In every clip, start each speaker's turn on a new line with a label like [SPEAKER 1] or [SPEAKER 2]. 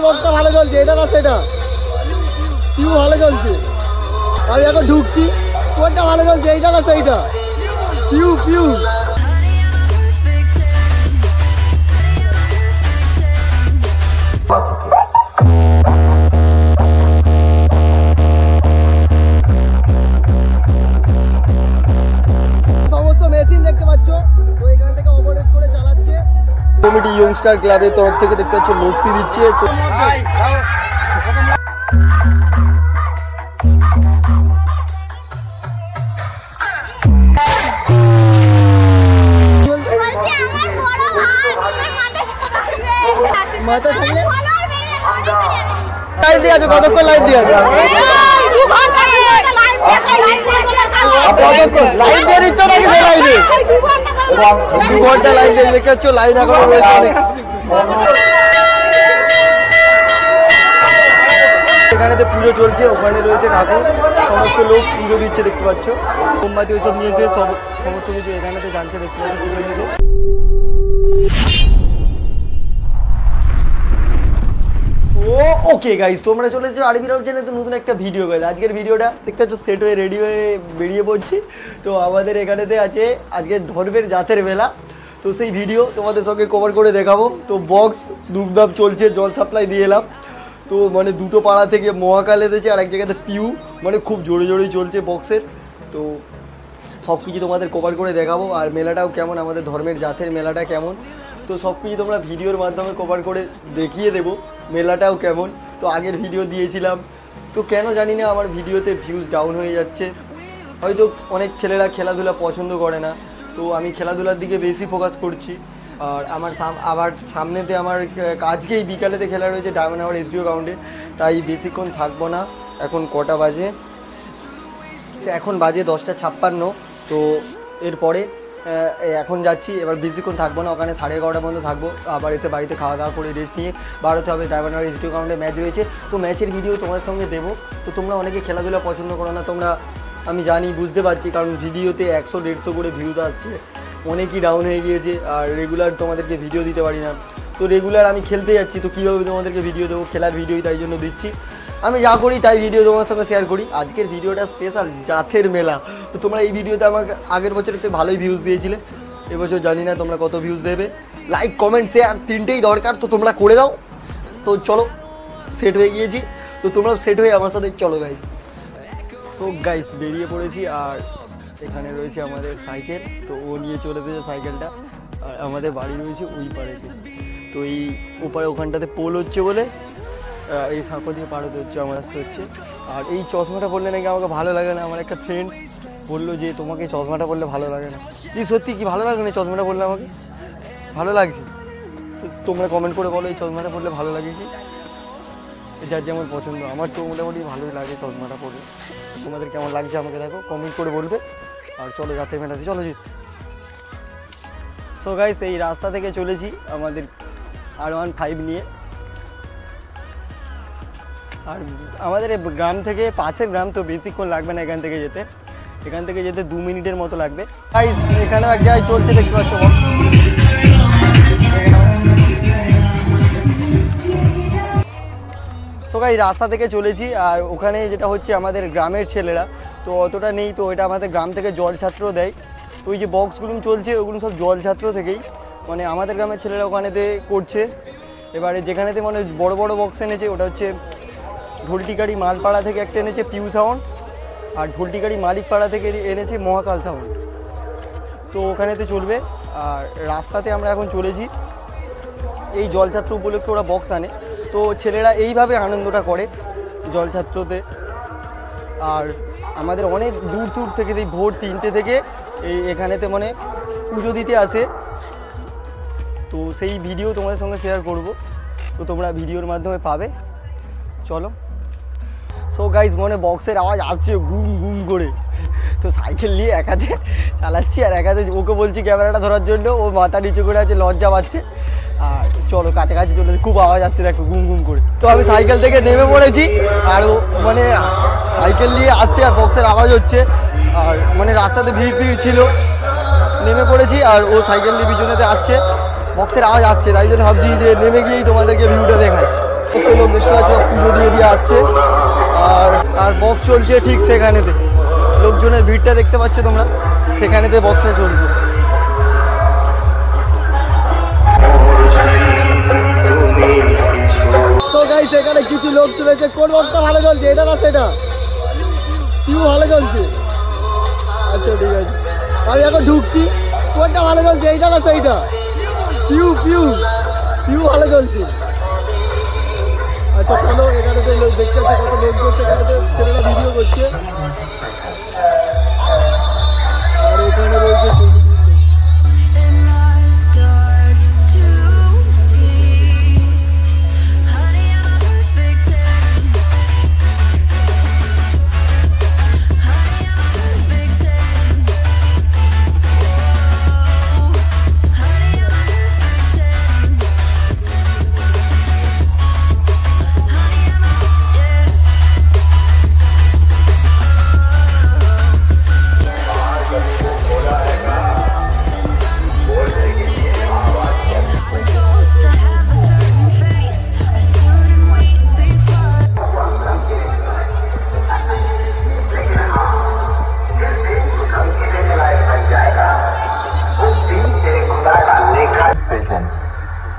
[SPEAKER 1] লোকটা ভালো চলছে, এটা না সেটা পিউ ভালো চলছে। আমি এখন ঢুকছি, কোনটা ভালো চলছে এইটা না সেইটা? পিউ পিউ সমস্ত মেশিন দেখতে পাচ্ছ, তো এখান থেকে অপারেট করে চালাচ্ছে। কমিটি ইয়ংস্টার ক্লাবের তরফ থেকে দেখতে পাচ্ছ লস্যি দিচ্ছে। তো লাইভ দিয়ে আছে, কতক্ষণ লাইভ দিয়ে আছে? লাইভ দিয়ে দিচ্ছ নাকি লাইভে? 2 ঘন্টা লাইভ দিয়ে দেখতে পাচ্ছ, লাইন এখনো রয়েছে। এখানেতে পুজো চলছে, ওখানে রয়েছে ঠাকুর, সমস্ত লোক পুজো দিচ্ছে দেখতে পাচ্ছ। মোমবাতি ওইসব নিয়েছে, সমস্ত কিছু এখানেতে জানছে দেখতে পাচ্ছ পুজো নিয়েছে। ওকে গাইস, তোমরা চলে এসেছো আরবি রাউল চ্যানেলে তো নতুন একটা ভিডিও। গাইস আজকের ভিডিওটা দেখতে পাচ্ছ, সেট হয়ে রেডি হয়ে বেরিয়ে পড়ছি। তো আমাদের এখানেতে আছে আজকে ধর্মের জাতের মেলা, তো সেই ভিডিও তোমাদের সঙ্গে কভার করে দেখাবো। তো বক্স দুমদাম চলছে, জল সাপ্লাই দিয়ে এলাম। তো মানে দুটো পাড়া থেকে মহাকাল এসেছে, আর এক জায়গাতে পিউ, মানে খুব জোরে জোরেই চলছে বক্সের। তো সব কিছু তোমাদের কভার করে দেখাবো, আর মেলাটাও কেমন, আমাদের ধর্মের জাতের মেলাটা কেমন, তো সব কিছু তোমরা ভিডিওর মাধ্যমে কভার করে দেখিয়ে দেবো মেলাটাও কেমন। তো আগের ভিডিও দিয়েছিলাম, তো কেন জানি না আমার ভিডিওতে ভিউজ ডাউন হয়ে যাচ্ছে। হয়তো অনেক ছেলেরা খেলাধুলা পছন্দ করে না, তো আমি খেলাধুলার দিকে বেশি ফোকাস করছি। আর আবার সামনেতে আমার আজকেই বিকালেতে খেলা রয়েছে ডায়মন্ড হারবার এসডিও গ্রাউন্ডে, তাই বেশিক্ষণ থাকবো না। এখন কটা বাজে? এখন বাজে 10:56। তো এরপরে এখন যাচ্ছি, এবার বেশিক্ষণ থাকবো না, ওখানে 11:30 পর্যন্ত থাকবো। আবার এসে বাড়িতে খাওয়া দাওয়া করে রেস্ট নিয়ে বাড়াতে হবে। ডায়মন্ড হারবার এসডিও গ্রাউন্ডে ম্যাচ রয়েছে, তো ম্যাচের ভিডিও তোমার সঙ্গে দেবো। তো তোমরা অনেকে খেলাধুলা পছন্দ করো না, তোমরা আমি জানি, বুঝতে পারছি, কারণ ভিডিওতে 100-150 করে ভিউজ আসছে, অনেকই ডাউন হয়ে গিয়েছে। আর রেগুলার তোমাদেরকে ভিডিও দিতে পারি না, তো রেগুলার আমি খেলতে যাচ্ছি, তো কীভাবে তোমাদেরকে ভিডিও দেবো? খেলার ভিডিওই তাই জন্য দিচ্ছি। আমি যা করি তাই ভিডিও তোমার সঙ্গে শেয়ার করি। আজকের ভিডিওটা স্পেশাল জাতের মেলা। তো তোমরা এই ভিডিওতে আমাকে আগের বছরেতে ভালোই ভিউজ দিয়েছিলে, এবছর জানি না তোমরা কত ভিউজ দেবে। লাইক কমেন্ট শেয়ার তিনটেই দরকার, তো তোমরা করে দাও। তো চলো, সেট হয়ে গিয়েছি, তো তোমরাও সেট হয়ে আমার সাথে চলো গাইস। সো গাইস বেরিয়ে পড়েছি, আর এখানে রয়েছে আমাদের সাইকেল, তো ও নিয়ে চলে গেছে সাইকেলটা। আর আমাদের বাড়ি রয়েছে ওই পাড়েতে, তো এই ওপারে ওখানটাতে পোল হচ্ছে বলে এই সাঁকো দিয়ে পার হতে হচ্ছে, আমার আসতে হচ্ছে। আর এই চশমাটা পরলে নাকি আমাকে ভালো লাগে না। আমার একটা ফ্রেন্ড বললো যে তোমাকে চশমাটা পরলে ভালো লাগে না। এই সত্যি কি ভালো লাগে না চশমাটা পরলে? আমাকে ভালো লাগছে। তো তোমরা কমেন্ট করে বলো এই চশমাটা পরলে ভালো লাগে কি? যার যেমন পছন্দ, আমার তো মোটামুটি ভালোই লাগে চশমাটা পরলে। তোমাদের কেমন লাগছে আমাকে দেখো, কমেন্ট করে বলবে। আর চলো জাতের মেলাতে চলো জিত। সো গাইস এই রাস্তা থেকে চলেছি আমাদের R15 নিয়ে। আর আমাদের গ্রাম থেকে, পাশের গ্রাম, তো বেশিক্ষণ লাগবে না এখান থেকে যেতে। এখান থেকে যেতে 2 মিনিটের মতো লাগবে। গাইস এখানেও এক জায়গায় চলছে দেখতে পাচ্ছ। তো গাইস রাস্তা থেকে চলেছি, আর ওখানে যেটা হচ্ছে আমাদের গ্রামের ছেলেরা তো অতটা নেই, তো এটা আমাদের গ্রাম থেকে জল ছাত্র দেয়। তো ওই যে বক্সগুলো চলছে ওগুলো সব জল ছাত্র থেকেই, মানে আমাদের গ্রামের ছেলেরা ওখানেতে করছে। এবারে যেখানেতে মানে বড় বড় বক্স এনেছে, ওটা হচ্ছে ঢোলটিকারি মালপাড়া থেকে একটা এনেছে পিউ সাউন্ড, আর ঢোলটিকারি মালিকপাড়া থেকে এনেছে মহাকাল সাউন্ড। তো ওখানেতে চলবে। আর রাস্তাতে আমরা এখন চলেছি, এই জলছাত্র উপলক্ষে ওরা বক্স আনে, তো ছেলেরা এইভাবে আনন্দটা করে জলছাত্রতে। আর আমাদের অনেক দূর দূর থেকে, এই ভোর 3টে থেকে এখানেতে মানে পুজো দিতে আসে। তো সেই ভিডিও তোমাদের সঙ্গে শেয়ার করব, তো তোমরা ভিডিওর মাধ্যমে পাবে। চলো। সো গাইজ মনে বক্সের আওয়াজ আসছে গুম গুম করে, তো সাইকেল নিয়ে এক হাতে চালাচ্ছি আর এক হাতে ওকে বলছি ক্যামেরাটা ধরার জন্য, ও মাথা নিচু করে আছে, লজ্জা পাচ্ছে। আর চলো কাছাকাছি চলে, খুব আওয়াজ আসছে দেখো গুম গুম করে। তো আমি সাইকেল থেকে নেমে পড়েছি, আর ও মানে সাইকেল নিয়ে আসছে আর বক্সের আওয়াজ হচ্ছে, আর মানে রাস্তাতে ভিড় ছিল। নেমে পড়েছি আর ও সাইকেল নিয়ে পিছনেতে আসছে, বক্সের আওয়াজ আসছে, তাই জন্য ভাবছি যে নেমে গিয়েই তোমাদেরকে ভিউটা দেখায়। দেখতে পাচ্ছ পুজো দিয়ে আসছে, আর বক্স চলছে ঠিক সেখানেতে। লোকজনের ভিড়টা দেখতে পাচ্ছ তোমরা, সেখানেতে বক্সটা চলছে। তো গাইস এখানে কিছু লোক চলেছে। কোন বক্সটা ভালো চলছে, এটা না সেটা? পিউ ভালো চলছে। আচ্ছা ঠিক আছে, আমি এখন ঢুকছি। কোনটা ভালো চলছে, এইটা না সেইটা? পিউ পিউ পিউ ভালো চলছে। আচ্ছা চলো, এখানে তো লোক দেখতে পাচ্ছি কত লোক করছে, এখানে তো ছেলেরা ভিডিও করছে। আর এখানে রয়েছে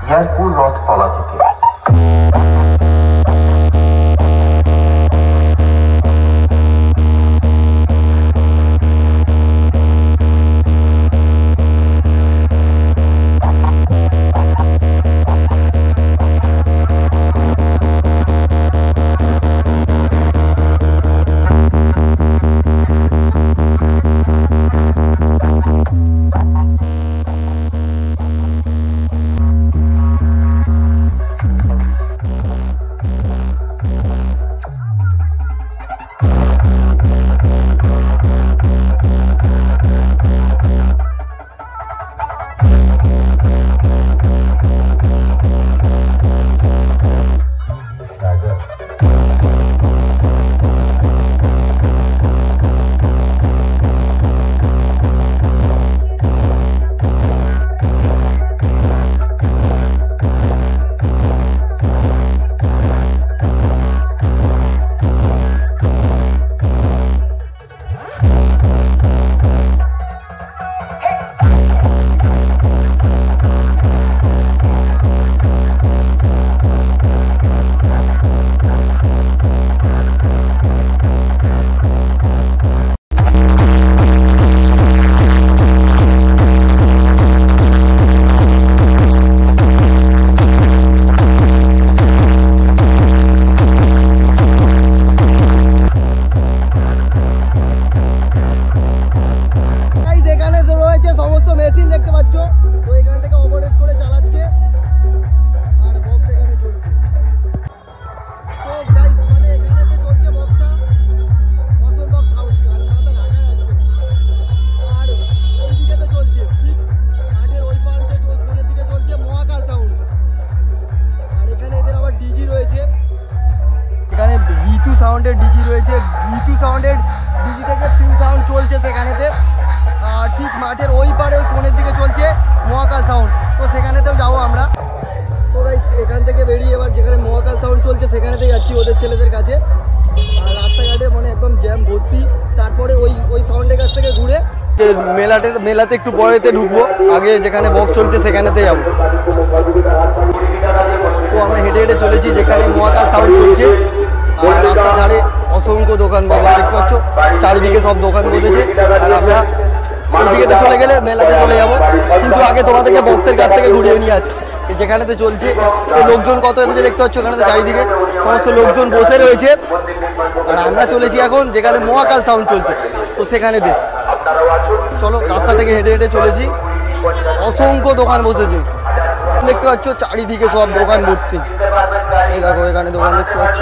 [SPEAKER 2] ইয়ারপুর রথতলা থেকে। সাউন্ডের ডিজি রয়েছে, V2 সাউন্ডের ডিজি থেকে পিউ সাউন্ড চলছে সেখানেতে। আর ঠিক মাঠের ওই পারে ওই কোণের দিকে চলছে মহাকাল সাউন্ড, তো সেখানেতেও যাবো আমরা। তো গাইস এখান থেকে বেরিয়ে এবার যেখানে মহাকাল সাউন্ড চলছে সেখানেতেই যাচ্ছি ওদের ছেলেদের কাছে। আর রাস্তাঘাটে মানে একদম জ্যাম ভর্তি। তারপরে ওই সাউন্ডের কাছ থেকে ঘুরে মেলাতে একটু পরেতে ঢুকবো, আগে যেখানে বক্স চলছে সেখানেতে যাবো। তো আমরা হেঁটে হেঁটে চলেছি যেখানে মহাকাল সাউন্ড চলছে। আর রাস্তার ধারে অসংখ্য দোকান বসেছে, দেখতে পাচ্ছ চারিদিকে সব দোকান বসেছে। আর আমরা ওইদিকে চলে গেলে মেলাতে চলে যাবো, কিন্তু আগে তোমাদেরকে বক্সের কাছ থেকে ঘুরিয়ে নিয়ে আসি যেখানেতে চলছে। তো লোকজন কত এসেছে দেখতে পাচ্ছ, ওখানে চারিদিকে সমস্ত লোকজন বসে রয়েছে। আর আমরা চলেছি এখন যেখানে মহাকাল সাউন্ড চলছে, তো সেখানেতে চলো রাস্তা থেকে হেঁটে হেঁটে চলেছি। অসংখ্য দোকান বসেছে দেখতে পাচ্ছ, চারিদিকে সব দোকান ভর্তি। এই দেখো এখানে দোকান দেখতে পাচ্ছ,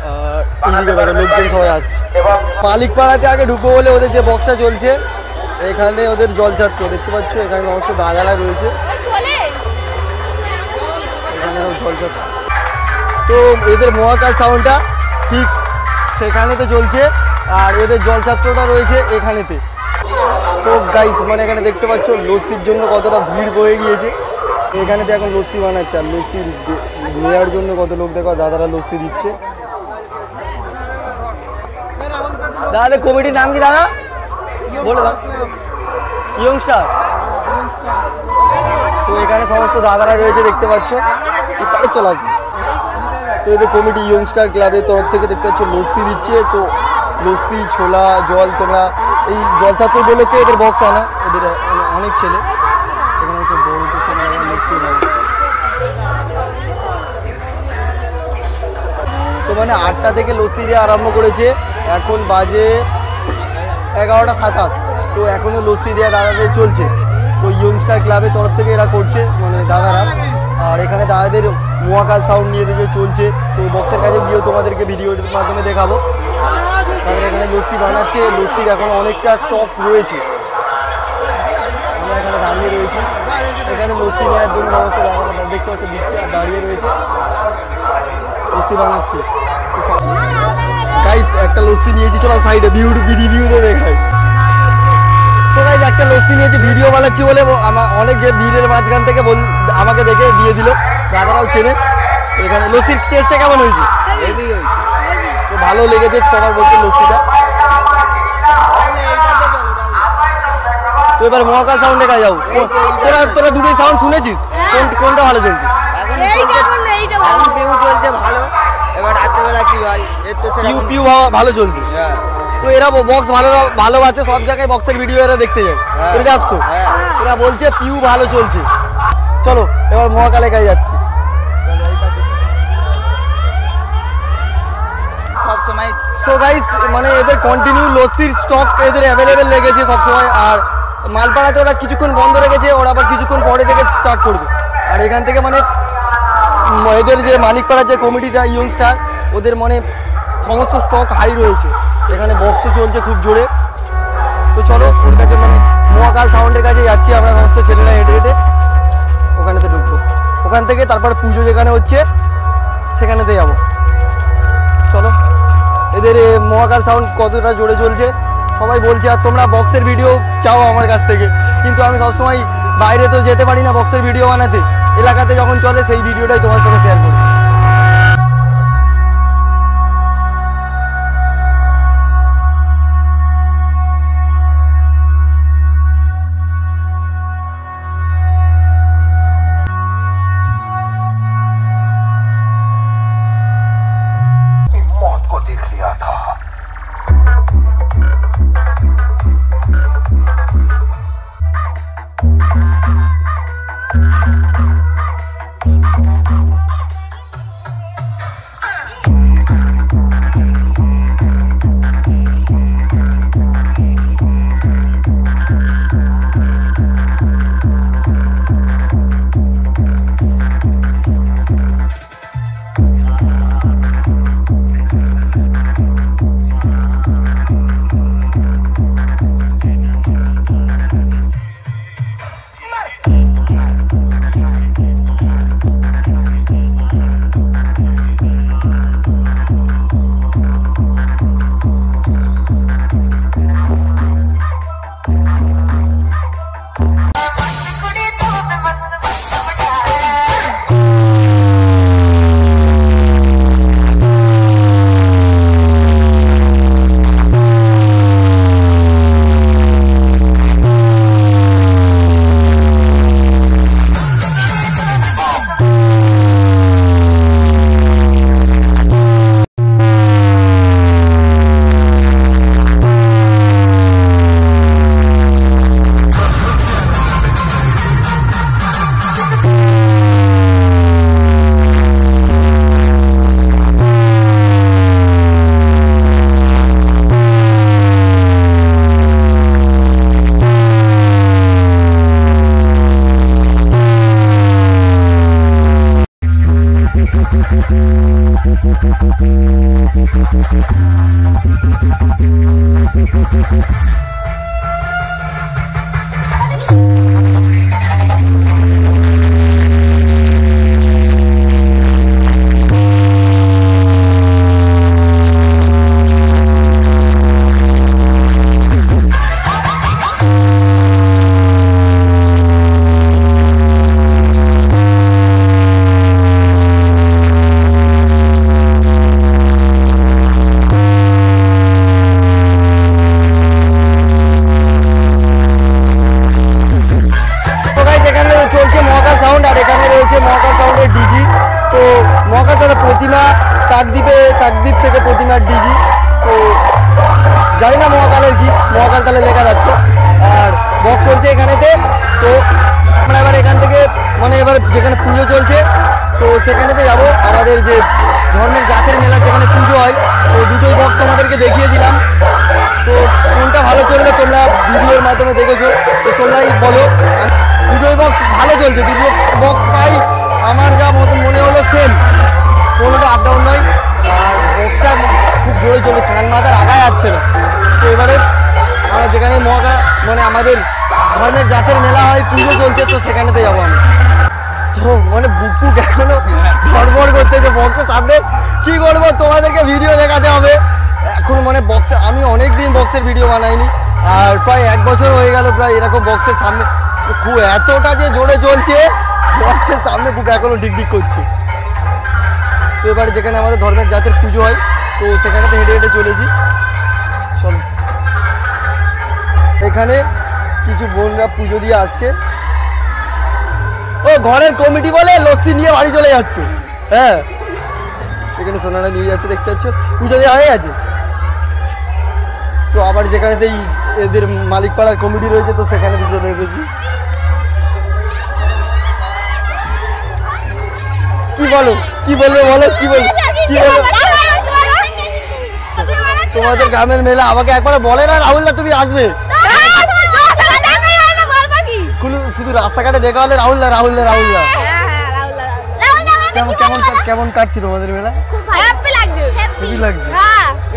[SPEAKER 2] আর এইদিকে দেখো লোকজন সবাই আসছে। মালিকপাড়াতে আগে ঢুকবো বলে ওদের যে বক্সটা চলছে, এখানে ওদের জলছাত্র দেখতে পাচ্ছ, এখানে সমস্ত দাদারা রয়েছে। এখানে জলছাত্র, তো এদের মহাকাল সাউন্ডটা ঠিক সেখানেতে চলছে, আর এদের জলছাত্রটা রয়েছে এখানেতে। সব গাইস মানে এখানে দেখতে পাচ্ছ লস্যির জন্য কতটা ভিড় বয়ে গিয়েছে। এখানেতে এখন লস্যি বানাচ্ছে, আর লস্যি
[SPEAKER 1] নেওয়ার জন্য কত লোক দেখো, দাদারা লস্যি দিচ্ছে। দাদা কমিটির নাম কি দাদা বলে দাও? ইয়ংস্টার। তো এখানে সমস্ত দাদারা রয়েছে দেখতে পাচ্ছ, চলে আসবে। তো এদের কমিটি ইয়ংস্টার ক্লাবের তরফ থেকে দেখতে পাচ্ছ লস্যি দিচ্ছে। তো লস্যি, ছোলা, জল, তোমরা এই জলছাত্র উপলক্ষে এদের বক্স আনা, এদের অনেক ছেলে এখানে হচ্ছে বড় ছেলে লস্যি নেয়। তো মানে 8টা থেকে লস্যি দিয়ে আরম্ভ করেছে, এখন বাজে 11:27। তো এখনও লস্যি দেওয়া দাদাদের চলছে। তো ইয়ংস্টার ক্লাবের তরফ থেকে এরা করছে, মানে দাদারা। আর এখানে দাদাদের মহাকাল সাউন্ড নিয়ে দিকে চলছে। তো বক্সের কাছে গিয়েও তোমাদেরকে ভিডিওর মাধ্যমে দেখাবো। তাদের এখানে লস্যি বানাচ্ছে, লস্যির এখন অনেকটা স্টক রয়েছে। আমরা এখানে দাঁড়িয়ে রয়েছি, এখানে লস্যি নেওয়ার জন্য সমস্ত দাদারা দেখতে পাচ্ছ দিচ্ছে আর দাঁড়িয়ে রয়েছে, লস্যি বানাচ্ছে। গাইস একটা লস্যি নিয়েছি, চলো সাইডে রিভিউতে দেখাই। তো গাইস একটা লস্যি নিয়েছি, ভিডিও বানাচ্ছি বলে আমার অনেক যে ভিড়ের মাঝখান থেকে আমাকে দেখে দিয়ে দিল, দাদারাও চেনে। তো এখানে লস্যির টেস্টটা কেমন হয়েছে? হেভি হয়েছে, তো ভালো লেগেছে সবার বলতে লস্যিটা। তো এবার মহাকাল সাউন্ডে কাজ যাও। তোরা দুটোই সাউন্ড শুনেছিস, কোনটা ভালো চলছে?
[SPEAKER 2] এখন পিউ চলছে ভালো। এবার রাত্রেবেলা কি হয়, এর তো
[SPEAKER 1] পিউ ভালো চলছে। তো এরা বক্স ভালোবাসে, সব জায়গায় বক্সের ভিডিও এরা দেখতে যায়। তোরা যাস তো? এরা বলছে পিউ ভালো চলছে। চলো এবার মহাকালে কাজে যাচ্ছি।
[SPEAKER 2] সবসময়
[SPEAKER 1] সো গাইস মানে এদের কন্টিনিউ লস্যির স্টক এদের অ্যাভেলেবেল লেগেছে সবসময়। আর মালপাড়াতে ওরা কিছুক্ষণ বন্ধ রেখেছে, ওরা আবার কিছুক্ষণ পরে থেকে স্টার্ট করবে। আর এখান থেকে মানে এদের যে মানিকপাড়ার যে কমিটিটা ইয়ংস্টার, ওদের মানে সমস্ত স্টক হাই রয়েছে। এখানে বক্সও চলছে খুব জোরে। তো চলো ওর কাছে মানে মহাকাল সাউন্ডের কাছে যাচ্ছি আমরা সমস্ত ছেলেরা হেঁটে হেঁটে, ওখানেতে ঢুকবো। ওখান থেকে তারপর পুজো যেখানে হচ্ছে সেখানেতে যাবো। চলো এদের মহাকাল সাউন্ড কতটা জোরে চলছে সবাই বলছে। আর তোমরা বক্সের ভিডিও চাও আমার কাছ থেকে, কিন্তু আমি সবসময় বাইরে তো যেতে পারি না বক্সের ভিডিও বানাতে। এলাকাতে যখন চলে সেই ভিডিওটাই তোমার সঙ্গে শেয়ার করি।
[SPEAKER 3] मौत को देख लिया था।
[SPEAKER 1] মহাকাল ছাড়া প্রতিমা কাকদ্বীপ থেকে প্রতিমার ডিজি। তো জানি না মহাকালের কি, মহাকাল তাহলে লেখা থাকতো। আর বক্স চলছে এখানেতে। তো আমরা এবার এখান থেকে মানে এবার যেখানে পুজো চলছে তো সেখানেতে যাবো। আমাদের যে ধর্মের জাতের মেলার যেখানে পুজো হয় তো দুটোই বক্স তোমাদেরকে দেখিয়ে দিলাম। তো কোনটা ভালো চললে তোমরা ভিডিওর মাধ্যমে দেখেছো, তো তোমরাই বলো। দুটোই বক্স ভালো চলছে, দুটো বক্স প্রায় আমার যা মতন মনে হলো সেম, কোনোটা আপ ডাউন নয়। আর বক্সটা খুব জোরে চলছে, কান মাথার আগায় যাচ্ছে না। তো এবারে আমরা যেখানে মহাকাল মানে আমাদের ধর্মের জাতের মেলা হয়, পুজো চলছে, তো সেখানেতে যাবো আমি। তো মানে বুক এখনো ধরবড় করতেছে বক্সের সামনে। কি করবো, তোমাদেরকে ভিডিও দেখাতে হবে। এখন মানে বক্সে আমি অনেক দিন বক্সের ভিডিও বানাইনি, আর প্রায় 1 বছর হয়ে গেল প্রায় এরকম বক্সের সামনে। খুব এতটা যে জোরে চলছে বক্সের সামনে, বুক এখনো ডিগডিগ করছে। তো এবারে যেখানে আমাদের ধর্মের জাতের পুজো হয় তো সেখানেতে হেঁটে হেঁটে চলেছি। চলো, এখানে কিছু বোনরা পুজো দিয়ে আসছে। ও ঘরের কমিটি বলে লস্যি নিয়ে বাড়ি চলে যাচ্ছ? হ্যাঁ, এখানে সোনারা নিয়ে যাচ্ছে, দেখতে পাচ্ছ পুজো দেওয়া হয়ে গেছে। তো আবার যেখানেতেই এদের মালিক পাড়ার কমিটি রয়েছে তো সেখানে চলে এসেছি। কি বলো, কি বলবে বলো, কি বলবে, কি বলো? তোমাদের গ্রামের মেলা আমাকে একবার বলে না রাহুলদা তুমি আসবে? শুধু রাস্তাঘাটে দেখা হলে রাহুলদা রাহুলদা রাহুলদা। কেমন কাটছে তোমাদের মেলা? খুবই লাগছে।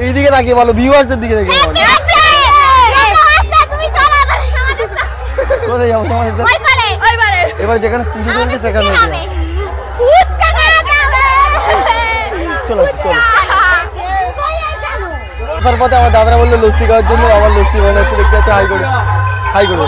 [SPEAKER 1] এইদিকে তাকিয়ে বলো, ভিউয়ার্সদের দিকে দেখে বলো। কোথায় যাবো তোমাদের সাথে? এবার যেখানে পুজো চলছে সেখানে চলো চলো। আসার পথে আমার দাদারা বললো লস্যি খাওয়ার জন্য, আমার লস্যি বানাচ্ছে, দেখতে পাচ্ছ। হাই করে হাই করে।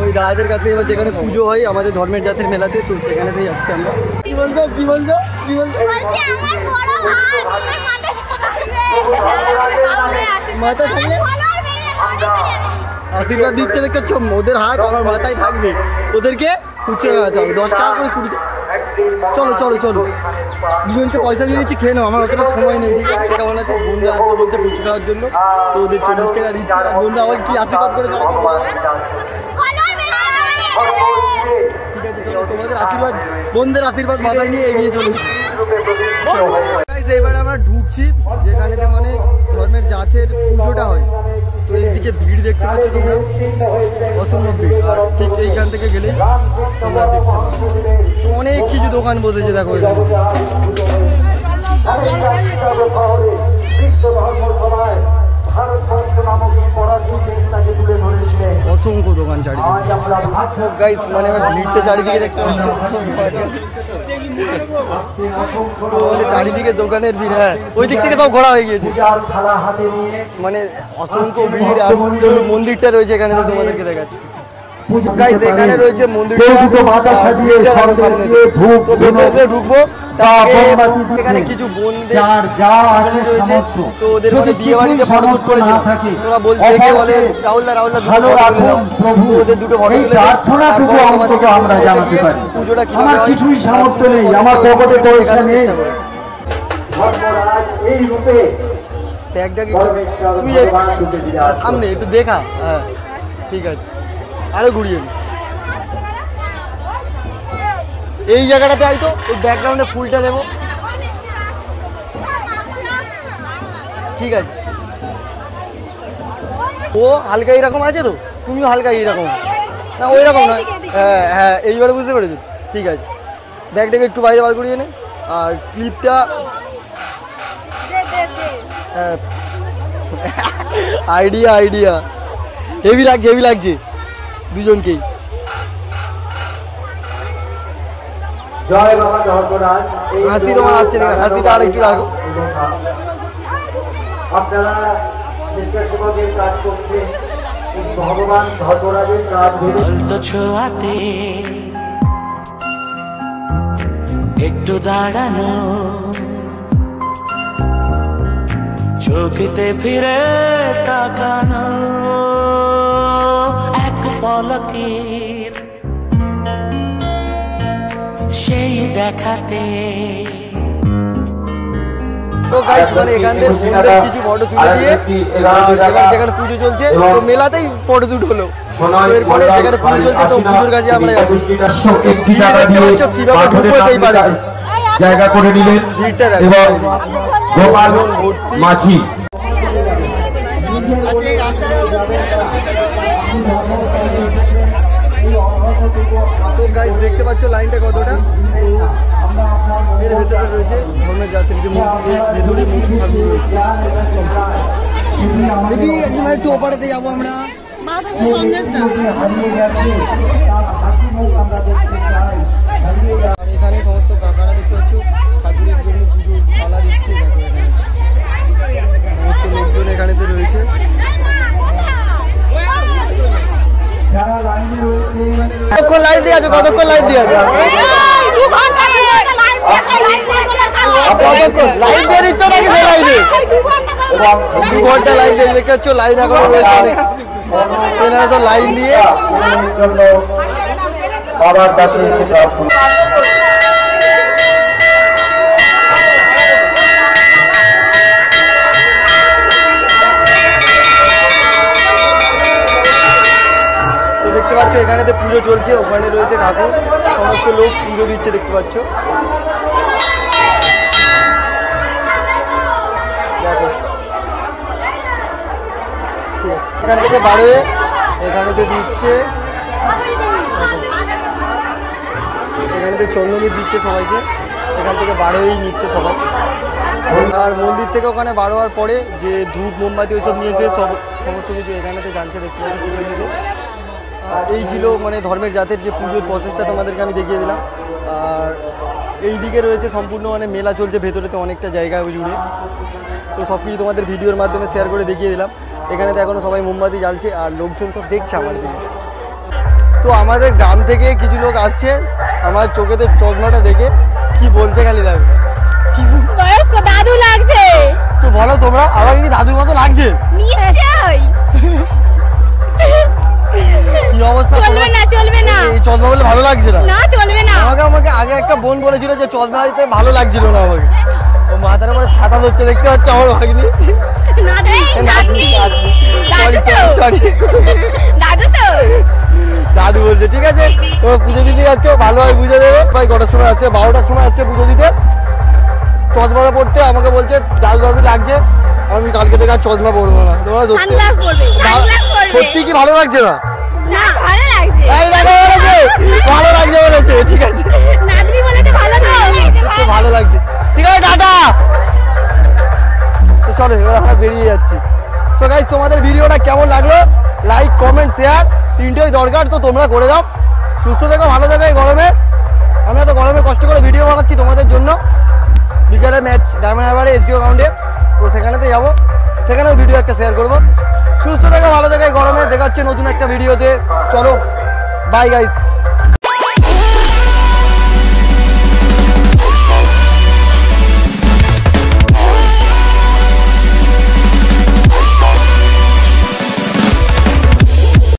[SPEAKER 1] ওই দাদাদের কাছে এবার যেখানে পুজো হয় আমাদের ধর্মের জাতের মেলাতে, তো সেখানেতেই যাচ্ছি আমরা। কি বলছো, কি বলছো, কি বলছো? মাথা থাকলে আশীর্বাদ দিচ্ছে, দেখতে পাচ্ছ। ওদের হাত আমার মাথায় থাকবে, ওদেরকে উঁচে লাগাতে হবে। 10 টাকা করে 20। চলো চলো চলো, দুজনকে পয়সা দিয়ে দিচ্ছি, খেয়ে নাও, আমার অতটা সময় নেই। ঠিক আছে, কেমন আছে? বোনরা আসবে বলছে পুচু খাওয়ার জন্য, তো ওদের 40 টাকা দিচ্ছি। আর বোনরা আমার কি আশীর্বাদ করে ঠিক আছে, চলো তোমাদের আশীর্বাদ, বোনদের আশীর্বাদ মাথায় নিয়ে এগিয়ে চলেছি। এবারে আমরা ঢুকছি যেখানেতে মানে ধর্মের জাতের পুজোটা হয়। তো এইদিকে ভিড় দেখতে পাচ্ছ তোমরা, অসম্ভব ভিড়। আর ঠিক এইখান থেকে গেলেই তোমরা দেখতে পাবে অনেক কিছু দোকান বসেছে। দেখো অসংখ্য দোকান চারিদিকে সব গাইস, মানে আমার ভিড়টা চারিদিকে দেখতে পাচ্ছি। চারিদিকে দোকানের ভিড়। হ্যাঁ, ওই দিক থেকে সব ঘোরা হয়ে গিয়েছে, মানে অসংখ্য ভিড়। আর মন্দিরটা রয়েছে এখানে, তো তোমাদেরকে দেখাচ্ছি। গাইস এখানে রয়েছে মন্দিরটা, ঢুকবো। এখানে কিছু বোনদের রয়েছে, তো ওদের মানে বিয়ে বাড়িতে ফটোশুট করেছিল। তোরা দেখে বলে রাহুলদা রাহুলদা ওদের দুটো ফটো তুলে পুজোটা কিভাবে সামনে একটু দেখা। হ্যাঁ ঠিক আছে, আরো ঘুরিয়ে এই জায়গাটাতে হয়তো ওই ব্যাকগ্রাউন্ডে ফুলটা নেবো। ঠিক আছে, ও হালকা এইরকম আছে, তো তুমিও হালকা এইরকম না, ওই রকম নয়। হ্যাঁ হ্যাঁ, এইবারে বুঝতে পেরেছো। ঠিক আছে, ব্যাগটাকে একটু বাইরে বার করিয়ে নে। আর ক্লিপটা হ্যাঁ, আইডিয়া আইডিয়া হেভি লাগছে, হেভি লাগছে দুজনকেই। হাসি তোমার আসছে না, হাসিটা আর একটু রাখো।
[SPEAKER 3] আপনারা স্বেচ্ছাসেবকের কাজ করছে, ভগবান ধর্মরাজের কাজ তো ছোঁয়াতে একটু দাঁড়ানো, চোখেতে ফিরে তাকানো, এক পলকের সেই দেখাতে।
[SPEAKER 2] তো গাইস মানে এখান থেকে মন্দিরের কিছু ফটো তুলে দিয়ে এবার যেখানে পুজো চলছে তো মেলাতেই ফটো শুট হলো। এরপরে যেখানে পুজো চলছে তো পুজোর কাছে আমরা যাচ্ছি। দেখতে পাচ্ছ কিভাবে ঢুকবো সেই বাড়িতে,
[SPEAKER 4] জায়গা করে নিলেন
[SPEAKER 2] ভিড়টা
[SPEAKER 4] এবং
[SPEAKER 2] দেখো
[SPEAKER 4] গোপাল মাঝি।
[SPEAKER 2] তো গাইস দেখতে পাচ্ছ লাইনটা কতটা। এর ভেতরে রয়েছে ধর্মের যাত্রীদের মন্দিরের ভেতরে মন্দির ঠাকুর রয়েছে। দেখি একদম একটু ওপারেতে যাবো আমরা। আর এখানে সমস্ত কাকারা দেখতে পাচ্ছ ঠাকুরের জন্য পুজোর থালা দিচ্ছে। দেখো এখানে সমস্ত লোকজন এখানেতে রয়েছে। কতক্ষণ লাইন দিয়ে আছে? কতক্ষণ লাইন দিয়ে আছে? কতক্ষণ লাইন দিয়ে নিচ্ছ নাকি লাইনে? 2 ঘন্টা লাইন দিয়ে দেখতে পাচ্ছ লাইন এখনো রয়েছে অনেক। এনারা তো লাইন দিয়ে
[SPEAKER 4] বাবার কাছে
[SPEAKER 2] দেখতে পাচ্ছ এখানেতে পুজো চলছে, ওখানে রয়েছে ঠাকুর, সমস্ত লোক পুজো দিচ্ছে দেখতে পাচ্ছ। দেখো ঠিক আছে, এখান থেকে বার হয়ে এখানেতে দিচ্ছে, এখানেতে চন্দ্রমিত দিচ্ছে সবাইকে, এখান থেকে বার হয়েই নিচ্ছে সবাই। আর মন্দির থেকে ওখানে বার হওয়ার পরে যে ধূপ মোমবাতি ওইসব নিয়েছে সমস্ত কিছু এখানেতে জানছে দেখতে পাচ্ছি পুজো দিতে। এই ছিল মানে ধর্মের জাতের যে পুজোর প্রসেসটা তোমাদেরকে আমি দেখিয়ে দিলাম। আর এই দিকে রয়েছে সম্পূর্ণ মানে মেলা চলছে ভেতরেতে অনেকটা জায়গা জুড়ে। তো সব কিছু তোমাদের ভিডিওর মাধ্যমে শেয়ার করে দেখিয়ে দিলাম। এখানে তো এখনও সবাই মোমবাতি জ্বালছে আর লোকজন সব দেখছে আমার দিকে। তো আমাদের গ্রাম থেকে কিছু লোক আসছে, আমার চোখেতে চশমাটা দেখে কি বলছে খালি দেখো,
[SPEAKER 5] দাদু লাগছে।
[SPEAKER 2] তো বলো তোমরা আমার কি দাদুর মতো লাগছে? কি অবস্থা?
[SPEAKER 5] চলবে না, চলবে না।
[SPEAKER 2] এই চশমা বলে ভালো লাগছে না?
[SPEAKER 5] না চলবে না।
[SPEAKER 2] আমাকে আগে একটা বোন বলেছিল যে চশমা দিতে ভালো লাগছিল না আমাকে। ও মাথার উপরে ছাতা ধরছে দেখতে পাচ্ছ আমার ভাগ্নি। দাদু বলছে ঠিক আছে তোমরা পুজো দিতে যাচ্ছ ভালোভাবে পুজো দেবে। প্রায় কটার সময় আছে? 12টার সময় আসছে পুজো দিতে। চশমা পড়তে আমাকে বলছে দাদু দাদু লাগছে, আমি কালকে থেকে আর চশমা পড়বো না। তোমরা সত্যি কি ভালো লাগছে না? ভালো লাগছে বলেছে, ঠিক আছে ভালো লাগছে, ঠিক আছে টাটা। তো চলো এবার আমরা বেরিয়ে যাচ্ছি। তো গাইস তোমাদের ভিডিওটা কেমন লাগলো? লাইক কমেন্ট শেয়ার তিনটেই দরকার, তো তোমরা করে দাও। সুস্থ থেকো, ভালো থেকো। এই গরমে আমরা তো গরমে কষ্ট করে ভিডিও বানাচ্ছি তোমাদের জন্য। বিকালে ম্যাচ ডায়মন্ড হারবারে এসবিও গ্রাউন্ডে, তো সেখানেতে যাবো, সেখানেও ভিডিও একটা শেয়ার করবো। সুস্থ থেকো, ভালো থেকো। এই গরমে দেখা হচ্ছে নতুন একটা ভিডিওতে। চলো বাই গাইস।